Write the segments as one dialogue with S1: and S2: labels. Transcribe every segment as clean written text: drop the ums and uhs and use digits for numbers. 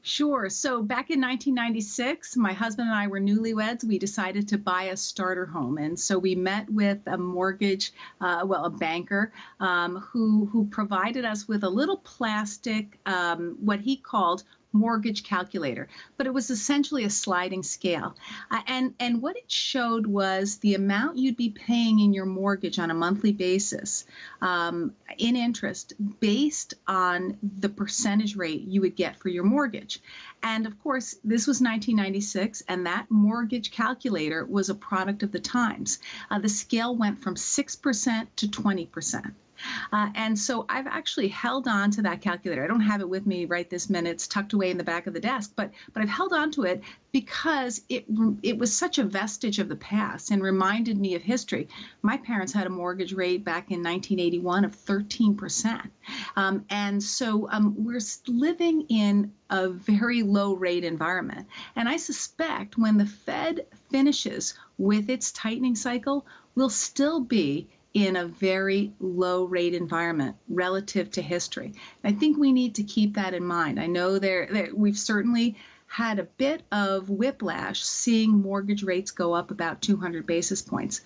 S1: Sure. So back in 1996, my husband and I were newlyweds. We decided to buy a starter home, and so we met with a mortgage, a banker, who provided us with a little plastic, what he called mortgage calculator, but it was essentially a sliding scale. And what it showed was the amount you'd be paying in your mortgage on a monthly basis, in interest, based on the percentage rate you would get for your mortgage. And of course, this was 1996, and that mortgage calculator was a product of the times. The scale went from 6% to 20%. And so I've actually held on to that calculator. I don't have it with me right this minute. It's tucked away in the back of the desk, but I've held on to it because it was such a vestige of the past and reminded me of history. My parents had a mortgage rate back in 1981 of 13%. And so we're living in a very low rate environment. And I suspect when the Fed finishes with its tightening cycle, we'll still be in a very low rate environment relative to history. I think we need to keep that in mind. I know we've certainly had a bit of whiplash seeing mortgage rates go up about 200 basis points.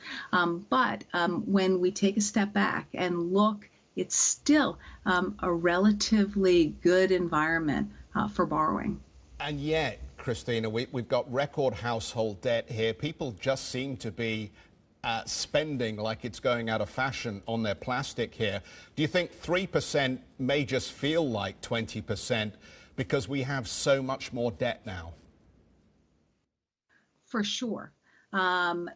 S1: But when we take a step back and look, it's still a relatively good environment for borrowing.
S2: And yet, Kristina, we've got record household debt here. People just seem to be spending like it's going out of fashion on their plastic here. Do you think 3% may just feel like 20% because we have so much more debt now?
S1: For sure.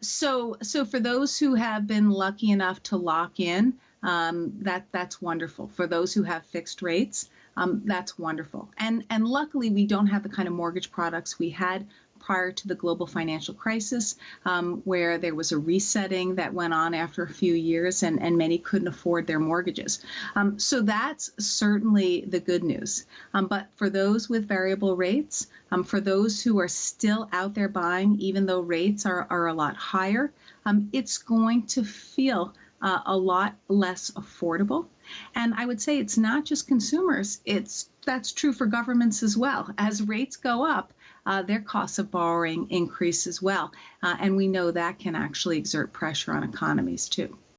S1: So for those who have been lucky enough to lock in, that's wonderful. For those who have fixed rates, that's wonderful. And luckily, we don't have the kind of mortgage products we had prior to the global financial crisis, where there was a resetting that went on after a few years and many couldn't afford their mortgages. So that's certainly the good news. But for those with variable rates, for those who are still out there buying, even though rates are a lot higher, it's going to feel a lot less affordable. And I would say it's not just consumers, that's true for governments as well. As rates go up, their costs of borrowing increase as well. And we know that can actually exert pressure on economies too.